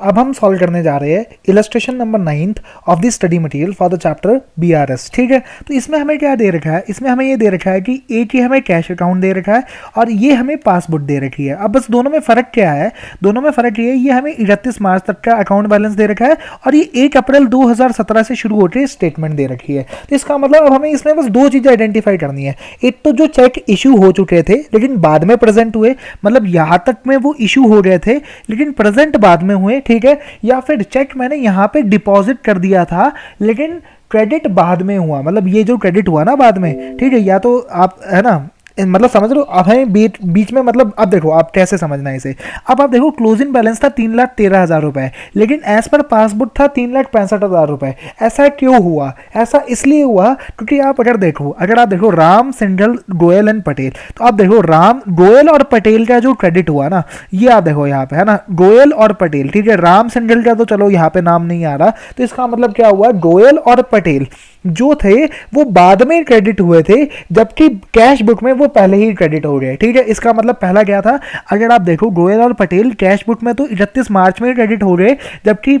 अब हम सॉल्व करने जा रहे हैं illustration number 9th of the study material for the chapter BRS. ठीक है, तो इसमें हमें क्या दे रखा है, इसमें हमें ये दे रखा है कि एक ही हमें कैश अकाउंट दे रखा है और ये हमें पासबुक दे रखी है। अब बस दोनों में फ़र्क क्या है, दोनों में फ़र्क ये है, ये हमें 31 मार्च तक का अकाउंट बैलेंस दे रखा है और ये 1 अप्रैल 2017 से शुरू होकर स्टेटमेंट दे रखी है। तो इसका मतलब अब हमें इसमें बस दो चीज़ें आइडेंटिफाई करनी है। एक तो जो चेक इशू हो चुके थे लेकिन बाद में प्रेजेंट हुए, मतलब यहाँ तक में वो इशू हो गए थे लेकिन प्रेजेंट बाद में हुए, ठीक है, या फिर चेक मैंने यहाँ पे डिपॉजिट कर दिया था लेकिन क्रेडिट बाद में हुआ, मतलब ये जो क्रेडिट हुआ ना बाद में, ठीक है, या तो आप है ना, मतलब समझ लो अब हमें बीच में, मतलब अब देखो आप कैसे समझना है इसे। अब आप देखो क्लोजिंग बैलेंस था 3,13,000 रुपए लेकिन एज पर पासबुक था 3,65,000 रुपए। ऐसा क्यों हुआ? ऐसा इसलिए हुआ क्योंकि आप अगर आप देखो राम सिंघल गोयल एंड पटेल, तो आप देखो राम गोयल और पटेल का जो क्रेडिट हुआ ना, ये आप देखो यहाँ पे है ना, गोयल और पटेल, ठीक है, राम सिंघल का तो चलो यहाँ पे नाम नहीं आ रहा, तो इसका मतलब क्या हुआ, गोयल और पटेल जो थे वो बाद में क्रेडिट हुए थे जबकि कैश बुक में वो पहले ही क्रेडिट हो गए। ठीक है, इसका मतलब पहला क्या था, अगर आप देखो गोयल और पटेल कैश बुक में तो 31 मार्च में क्रेडिट हो गए जबकि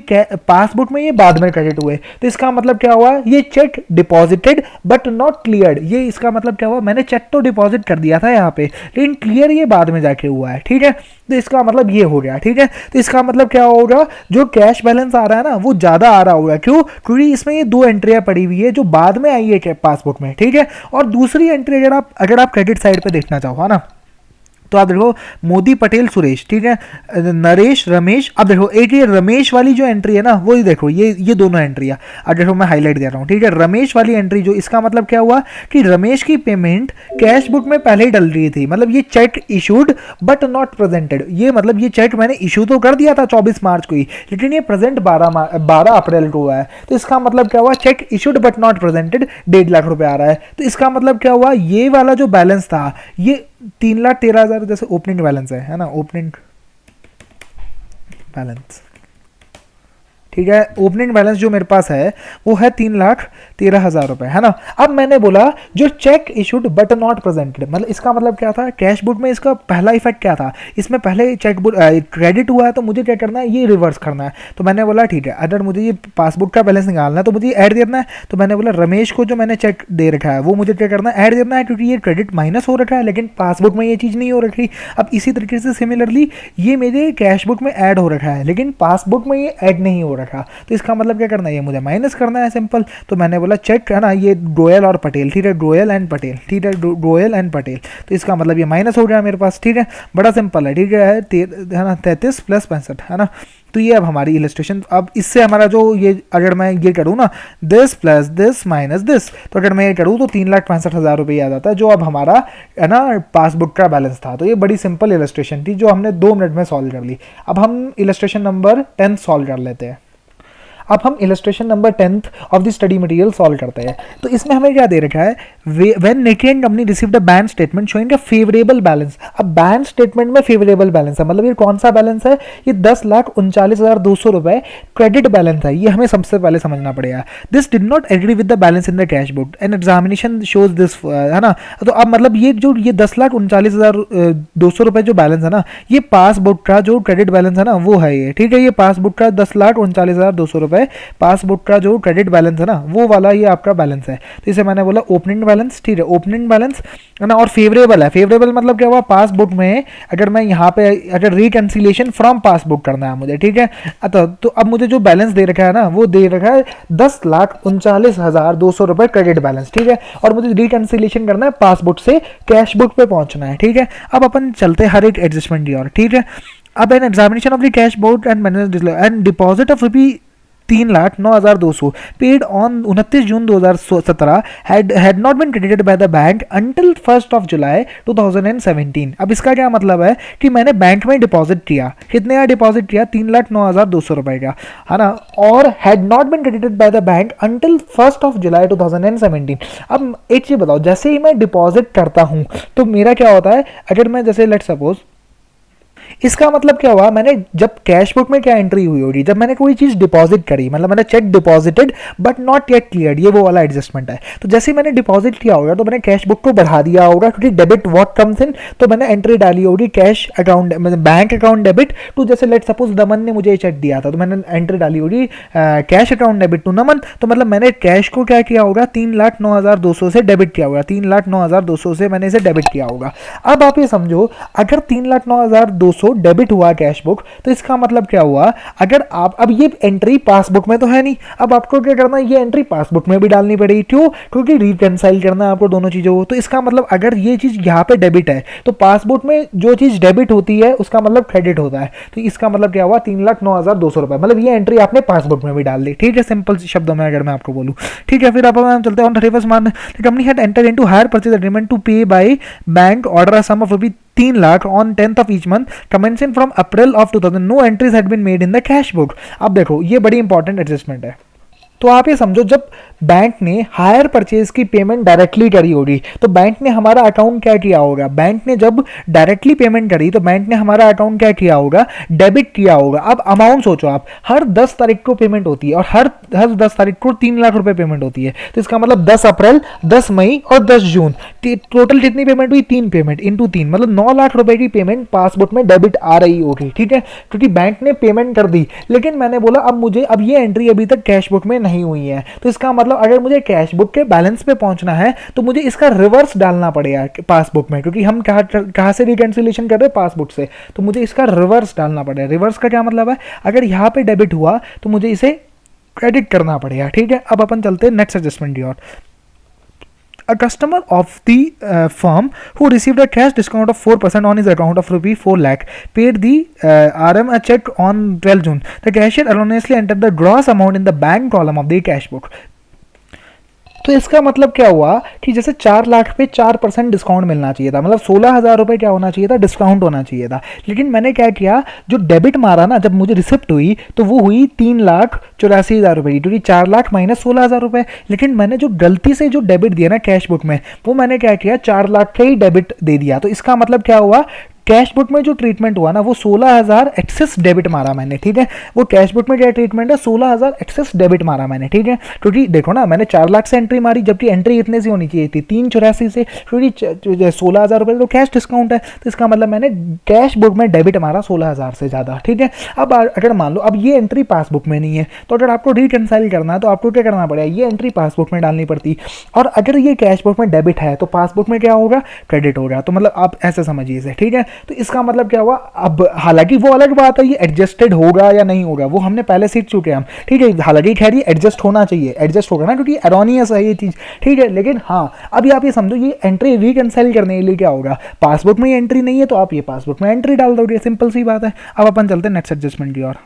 पासबुक में ये बाद में क्रेडिट हुए। तो इसका मतलब क्या हुआ, ये check deposited but not cleared. ये इसका मतलब क्या हुआ, मैंने चेक तो डिपॉजिट कर दिया था यहाँ पे लेकिन क्लियर ये बाद में जाके हुआ है। ठीक है, तो इसका मतलब ये हो गया। ठीक है, तो इसका मतलब क्या होगा, जो कैश बैलेंस आ रहा है ना वो ज्यादा आ रहा होगा। क्यों? क्योंकि इसमें ये दो एंट्रियां पड़ी हुई है जो बाद में आई है पासबुक में। ठीक है, और दूसरी एंट्री अगर आप क्रेडिट साइड पे देखना चाहो, है ना, तो आप देखो मोदी पटेल सुरेश, ठीक है, नरेश रमेश। अब देखो एक ये रमेश वाली जो एंट्री है ना, वो ही देखो, ये दोनों एंट्रियां अब देखो मैं हाईलाइट दे रहा हूँ। ठीक है, रमेश वाली एंट्री जो, इसका मतलब क्या हुआ कि रमेश की पेमेंट कैश बुक में पहले ही डल रही थी, मतलब ये check issued but not presented. ये मतलब ये चेक मैंने इशू तो कर दिया था 24 मार्च को ही लेकिन ये प्रेजेंट 12 अप्रैल को हुआ है। तो इसका मतलब क्या हुआ, check issued but not presented 1.5 lakh रुपए आ रहा है। तो इसका मतलब क्या हुआ, ये वाला जो बैलेंस था ये 3,13,000 जैसे ओपनिंग बैलेंस है ना, ओपनिंग बैलेंस, ठीक है, ओपनिंग बैलेंस जो मेरे पास है वो है 3,13,000 रुपए, है ना। अब मैंने बोला जो check issued but not presented, मतलब इसका मतलब क्या था, कैश बुक में इसका पहला इफेक्ट क्या था, इसमें पहले चेक बुक क्रेडिट हुआ है तो मुझे क्या करना है, ये रिवर्स करना है। तो मैंने बोला ठीक है, अगर मुझे ये पासबुक का बैलेंस निकालना है तो मुझे ऐड देना है। तो मैंने बोला रमेश को जो मैंने चेक दे रखा है वो मुझे क्या करना है, ऐड देना है, क्योंकि ये क्रेडिट माइनस हो रखा है लेकिन पासबुक में ये चीज़ नहीं हो रखी। अब इसी तरीके से सिमिलरली ये मेरे कैश बुक में ऐड हो रखा है लेकिन पासबुक में ये ऐड नहीं हो रखा। तो इसका मतलब क्या करना है, ये मुझे माइनस करना है, सिंपल। तो मैंने बोला चेक है ना, ये गोयल और पटेल, ठीक है, गोयल एंड पटेल, ठीक है, गोयल एंड पटेल, तो इसका मतलब ये माइनस हो गया मेरे पास। ठीक है, बड़ा सिंपल है, ठीक है ना, 33 + 65, है ना। तो ये अब हमारी इलस्ट्रेशन, अब इससे हमारा जो ये, अगर मैं ये करूँ ना, this plus this minus this, तो अगर मैं ये करूँ तो 3,65,000 रुपये याद आता है जो अब हमारा है ना पासबुक का बैलेंस था। तो ये बड़ी सिंपल इलस्ट्रेशन थी जो हमने 2 मिनट में सॉल्व कर ली। अब हम इलस्ट्रेशन नंबर 10 सॉल्व कर लेते हैं। अब हम illustration number 10th of the study material solve करते हैं। तो इसमें हमें क्या दे रखा है, when Nikki and company received a bank statement showing a favourable balance. अब बैंक स्टेटमेंट में फेवरेबल बैलेंस है, मतलब ये कौन सा बैलेंस है, ये 10,39,200 रुपए क्रेडिट बैलेंस है। ये हमें सबसे पहले समझना पड़ेगा। This did not agree with the balance in the cash book and examination shows this, है ना। तो अब मतलब ये 10,39,200 रुपए जो बैलेंस है ना, ये पासबुक का जो क्रेडिट बैलेंस है ना वो है ये। ठीक है, ये पासबुक का 10,39,200 रुपए पासबुक का जो क्रेडिट बैलेंस है ना वो वाला ये आपका बैलेंस है। तो इसे मैंने बोला ओपनिंग बैलेंस, ठीक है, ओपनिंग बैलेंस है ना, और फेवरेबल है। फेवरेबल मतलब क्या हुआ, पासबुक में अगर मैं यहाँ पे अगर रिकंसिलिएशन फ्रॉम पासबुक करना है मुझे, ठीक है, तो अब मुझे जो बैलेंस दे रखा है ना वो दे रखा है 10,39,200 रुपए क्रेडिट बैलेंस। ठीक है, और मुझे रिकंसिलिएशन करना है पासबुक से कैश बुक पे पहुंचना है। ठीक है, अब अपन चलते हर एक एडजस्टमेंट की ओर। ठीक है, अब an examination of the cash book and deposit of rupee 3,09,200 paid on 29 June 2017 had not been credited by the bank until 1st of July 2017। अब इसका क्या मतलब है कि मैंने बैंक में डिपॉजिट किया, कितने का डिपॉजिट किया, 3,09,200 रुपए का, है ना, और had not been credited by the bank until 1st of July 2017। अब एक चीज बताओ, जैसे ही मैं डिपॉजिट करता हूं तो मेरा क्या होता है, अगर मैं जैसे लेट सपोज इसका मतलब क्या हुआ, मैंने जब कैश बुक में क्या एंट्री हुई होगी, जब मैंने कोई चीज़ डिपॉजिट करी, मतलब मैंने check deposited but not yet clear, ये वो वाला एडजस्टमेंट है। तो जैसे ही मैंने डिपॉजिट किया होगा तो मैंने कैश बुक को बढ़ा दिया होगा, क्योंकि डेबिट व्हाट कम्स इन, तो मैंने एंट्री डाली होगी कैश अकाउंट, मतलब बैंक अकाउंट डेबिट टू, जैसे लेट सपोज नमन ने मुझे चेक दिया था तो मैंने एंट्री डाली होगी कैश अकाउंट डेबिट टू नमन, तो मतलब मैंने कैश को क्या किया होगा, 3,09,200 से डेबिट किया होगा, 3,09,200 से मैंने इसे डेबिट किया होगा। अब आप ये समझो, अगर 3,09,200 डेबिट हुआ कैश बुक, तो इसका मतलब क्या हुआ, अगर आप, अब ये एंट्री पासबुक में तो है नहीं, अब आपको क्या करना है, ये एंट्री पासबुक में भी डालनी पड़ेगी। क्यों? क्योंकि रिकंसाइल करना है आपको दोनों चीज़ों को। तो इसका मतलब अगर ये चीज़ यहाँ पे डेबिट है तो पासबुक में जो चीज़ डेबिट होती है उसका मतलब क्रेडिट होता है। तो इसका मतलब क्या हुआ, 3,09,200 रुपये, मतलब ये एंट्री आपने पासबुक में भी डाल दी। ठीक है, सिंपल शब्दों में अगर मैं आपको बोलूँ। ठीक है, फिर आप चलते हैं 31st March, the company had entered into hire purchase agreement to pay by bank order a sum of rupees 3 lakh on 10th of each month commencing from April of 2000. No entries had been made in the cash book. अब देखो, ये बड़ी important adjustment है। तो आप ये समझो, जब बैंक ने हायर परचेज की पेमेंट डायरेक्टली करी होगी तो बैंक ने हमारा अकाउंट क्या किया होगा, बैंक ने जब डायरेक्टली पेमेंट करी तो बैंक ने हमारा अकाउंट क्या किया होगा, डेबिट किया होगा। अब अमाउंट सोचो आप, हर 10 तारीख को पेमेंट होती है और हर 10 तारीख को 3 लाख रुपए पेमेंट होती है। तो इसका मतलब 10 अप्रैल, 10 मई और 10 जून, टोटल कितनी पेमेंट हुई, 3 पेमेंट इंटू 3, मतलब 9 लाख रुपए की पेमेंट पासबुक में डेबिट आ रही होगी। ठीक है, क्योंकि बैंक ने पेमेंट कर दी, लेकिन मैंने बोला अब मुझे, अब ये एंट्री अभी तक कैश बुक में नहीं हुई है। तो इसका मतलब अगर मुझे कैश बुक के बैलेंस पे पहुंचना है तो मुझे इसका रिवर्स डालना पड़ेगा पासबुक में, क्योंकि हम कहाँ से रिकंसिलिएशन कर रहे हैं, पासबुक से। तो मुझे इसका रिवर्स डालना पड़ेगा। रिवर्स का क्या मतलब है, अगर यहाँ पे डेबिट हुआ तो मुझे इसे क्रेडिट करना पड़ेगा। ठीक है, अब अपन चलते हैं नेक्स्ट एडजस्टमेंट की ओर। A customer of the firm who received a cash discount of 4% on his account of rupee 4 lakh paid the RM a check on 12 June. The cashier erroneously entered the gross amount in the bank column of the cash book. तो इसका मतलब क्या हुआ कि जैसे 4 लाख पे 4% discount मिलना चाहिए था, मतलब 16,000 रुपये क्या होना चाहिए था, डिस्काउंट होना चाहिए था। लेकिन मैंने क्या किया, जो डेबिट मारा ना, जब मुझे रिसिप्ट हुई तो वो हुई 3,84,000 रुपये की, क्योंकि 4 लाख माइनस 16,000 रुपये। लेकिन मैंने जो गलती से जो डेबिट दिया ना कैश बुक में, वो मैंने क्या किया, 4 लाख का ही डेबिट दे दिया। तो इसका मतलब क्या हुआ, कैश बुक में जो ट्रीटमेंट हुआ ना वो 16,000 एक्सेस डेबिट मारा मैंने। ठीक है, वो कैश बुक में क्या ट्रीटमेंट है, 16,000 एक्सेस डेबिट मारा मैंने। ठीक है, क्योंकि देखो ना, मैंने 4 लाख से एंट्री मारी, जबकि एंट्री इतने से होनी चाहिए थी 384 से, क्योंकि 16,000 रुपये तो कैश डिस्काउंट है। तो इसका मतलब मैंने कैश बुक में डेबिट मारा 16,000 से ज़्यादा। ठीक है, अब अगर मान लो अब ये एंट्री पासबुक में नहीं है, तो अगर आपको रिकंसाइल करना है तो आपको क्या करना पड़ेगा, ये एंट्री पासबुक में डालनी पड़ती। और अगर ये कैश बुक में डेबिट है तो पासबुक में क्या होगा, क्रेडिट होगा। तो मतलब आप ऐसे समझिए इसे। ठीक है, तो इसका मतलब क्या हुआ, अब हालांकि वो अलग बात है ये एडजस्टेड होगा या नहीं होगा, वो हमने पहले सीख चुके हैं हम। ठीक है, हालांकि खैर ये एडजस्ट होना चाहिए, एडजस्ट होगा ना, क्योंकि एरोनियस है ये चीज़। ठीक है, लेकिन हाँ, अभी आप ये समझो, ये एंट्री रिकंसाइल करने के लिए क्या होगा, पासबुक में एंट्री नहीं है तो आप ये पासबुक में एंट्री डाल दोगे, सिंपल सी बात है। अब अपन चलते हैं नेक्स्ट एडजस्टमेंट की ओर।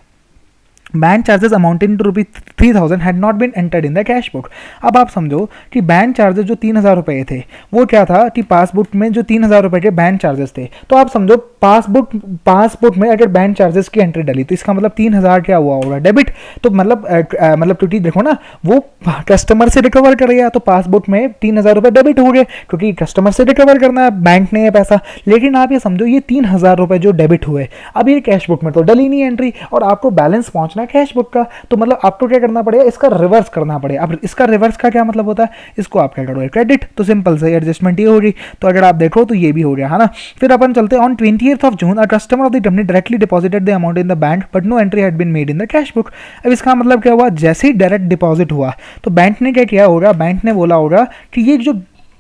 Bank charges amounting to rupees 3,000 had not been entered in the cash book. अब आप समझो कि बैंक चार्जेस जो 3,000 रुपये थे, वो क्या था कि पासबुक में जो 3,000 रुपये के बैंक चार्जेस थे, तो आप समझो पासबुक में अगर बैंक चार्जेस की एंट्री डाली तो इसका मतलब 3,000 क्या हुआ होगा, डेबिट। तो मतलब क्योंकि देखो ना, वो कस्टमर से रिकवर करेगा तो पासबुक में 3,000 रुपये डेबिट हो गए, क्योंकि कस्टमर से रिकवर करना है बैंक ने ये पैसा। लेकिन आप ये समझो, ये 3,000 रुपये जो डेबिट हुए, अब ये कैश बुक में तो डली नहीं एंट्री, और आपको बैलेंस पहुंचना कैश बुक का। तो मतलब आपको क्या करना पड़ेगा, इसका रिवर्स करना पड़ेगा। अब इसका रिवर्स का क्या मतलब होता है, इसको आप क्या करोगे, क्रेडिट। तो सिंपल से एडजस्टमेंट ये होगी। तो अगर आप देखो तो ये भी हो गया है ना। फिर अपन चलते हैं on 20th of June, a customer of the company directly deposited the amount in the bank but no entry had been made in the cash book. अब इसका मतलब क्या हुआ, जैसे ही डायरेक्ट डिपॉजिट हुआ तो बैंक ने क्या किया होगा, बैंक ने बोला होगा कि ये जो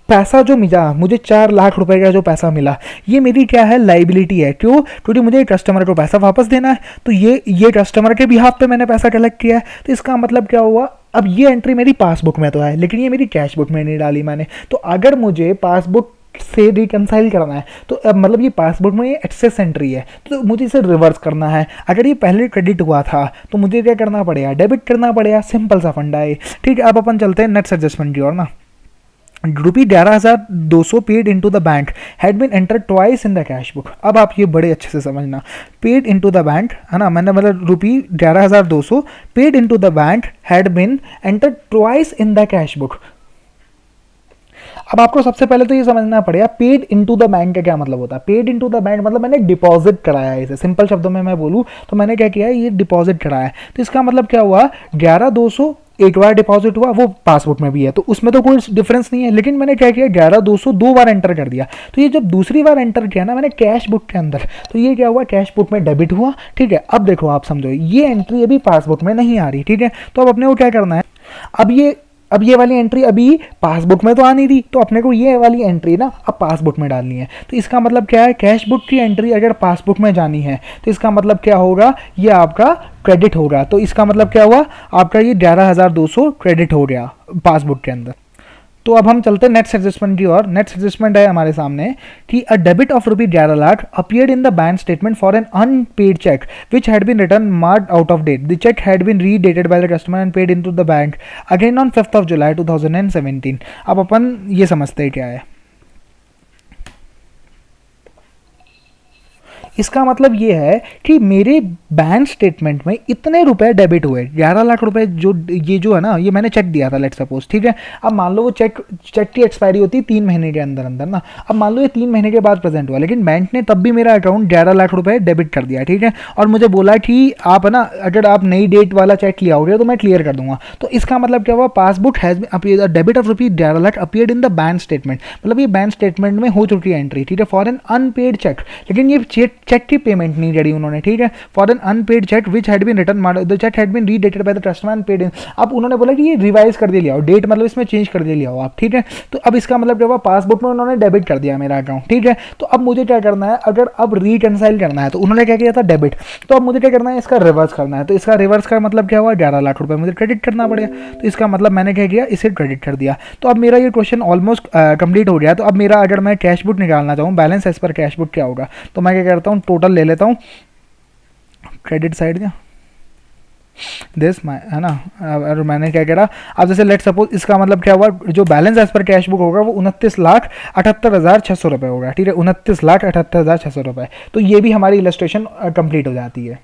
पैसा जो मिला मुझे 4 लाख रुपए का जो पैसा मिला, ये मेरी क्या है, लाइबिलिटी है। क्यों, क्योंकि मुझे कस्टमर को पैसा वापस देना है। तो ये कस्टमर के बिहाफ पे मैंने पैसा कलेक्ट किया है। तो इसका मतलब क्या हुआ, अब ये एंट्री मेरी पासबुक में तो है, लेकिन ये मेरी कैश बुक में नहीं डाली मैंने। तो अगर मुझे पासबुक से रिकंसाइल करना है तो मतलब ये पासबुक में ये एक्सेस एंट्री है, तो मुझे इसे रिवर्स करना है। अगर ये पहले क्रेडिट हुआ था तो मुझे क्या करना पड़ेगा, डेबिट करना पड़ेगा। सिंपल सा फंडा है। ठीक है, अब अपन चलते हैं नेक्स्ट एडजस्टमेंट की ओर ना। Rupee 11,200 paid into the bank had been enter twice in the cash book. अब आप ये बड़े अच्छे से समझना, पेड इनटू द बैंक है ना, मैंने मतलब rupee 11,200 paid into the bank had been enter twice in the cash book. अब आपको सबसे पहले तो ये समझना पड़ेगा पेड इनटू द बैंक का क्या मतलब होता है। पेड इनटू द बैंक मतलब मैंने डिपॉजिट कराया है, इसे सिंपल शब्दों में मैं बोलूँ तो मैंने क्या किया है, ये डिपॉजिट कराया है। तो इसका मतलब क्या हुआ, 11,200 एक बार डिपॉजिट हुआ, वो पासबुक में भी है तो उसमें तो कोई डिफरेंस नहीं है, लेकिन मैंने क्या किया 11,200 दो बार एंटर कर दिया। तो ये जब दूसरी बार एंटर किया ना मैंने कैश बुक के अंदर, तो ये क्या हुआ, कैश बुक में डेबिट हुआ। ठीक है, अब देखो आप समझो ये एंट्री अभी पासबुक में नहीं आ रही। ठीक है, तो अब अपने को क्या करना है, अब ये वाली एंट्री अभी पासबुक में तो आ नहीं रही, तो अपने को ये वाली एंट्री ना अब पासबुक में डालनी है। तो इसका मतलब क्या है, कैश बुक की एंट्री अगर पासबुक में जानी है तो इसका मतलब क्या होगा, ये आपका क्रेडिट होगा। तो इसका मतलब क्या हुआ, आपका ये 11,200 क्रेडिट हो गया पासबुक के अंदर। तो अब हम चलते हैं नेक्स्ट एडजस्टमेंट की ओर। नेक्स्ट एडजस्टमेंट है हमारे सामने कि a debit of rupee 11 lakh appeared in the bank statement for an unpaid cheque which had been return marked out of date. The cheque had been redated by the customer and paid into the bank again on 5th of July 2017। अब अपन ये समझते हैं क्या है। इसका मतलब ये है कि मेरे बैंक स्टेटमेंट में इतने रुपए डेबिट हुए, 11 लाख रुपए जो है ना, ये मैंने चेक दिया था लेट सपोज। ठीक है, अब मान लो वो चेक की एक्सपायरी होती है 3 महीने के अंदर अंदर ना। अब मान लो ये 3 महीने के बाद प्रेजेंट हुआ, लेकिन बैंक ने तब भी मेरा अकाउंट 11 लाख रुपए डेबिट कर दिया। ठीक है, और मुझे बोला कि आप ना अगर आप नई डेट वाला चेक लिया होगे तो मैं क्लियर कर दूंगा। तो इसका मतलब क्या हुआ, passbook has debit of rupees 11 lakh appeared in the bank statement, मतलब ये बैंक स्टेटमेंट में हो चुकी है एंट्री। ठीक है, फॉर एन अनपेड चेक, लेकिन ये चेक की पेमेंट नहीं करी उन्होंने। ठीक है, for an unpaid cheque which had been return the cheque had been redated by the customer and paid in. अब उन्होंने बोला कि ये रिवाइज कर दे लिया हो, डेट मतलब इसमें चेंज कर दे लिया हो आप। ठीक है, तो अब इसका मतलब क्या हुआ, पासबुक में उन्होंने डेबिट कर दिया मेरा अकाउंट। ठीक है, तो अब मुझे क्या करना है, अगर अब रिकंसाइल करना है तो उन्होंने क्या किया था डेबिट, तो अब मुझे क्या करना है, इसका रिवर्स करना है। तो इसका रिवर्स का मतलब क्या हुआ, 11 लाख रुपए मुझे क्रेडिट करना पड़ेगा। तो इसका मतलब मैंने क्या किया, इसे क्रेडिट कर दिया। तो अब मेरा ये क्वेश्चन ऑलमोस्ट कंप्लीट हो गया। तो अब मेरा अगर मैं कैश बुक निकालना चाहूँ, balance as per cash book क्या होगा, तो मैं क्या करता हूँ, टोटल ले लेता हूँ क्रेडिट साइड का दिस है ना। और मैंने क्या करा, अब जैसे लेट सपोज इसका मतलब क्या हुआ, जो balance as per cash book होगा वो 29,78,600 रुपये होगा। ठीक है, 29,78,600 रुपये। तो ये भी हमारी इलस्ट्रेशन कंप्लीट हो जाती है।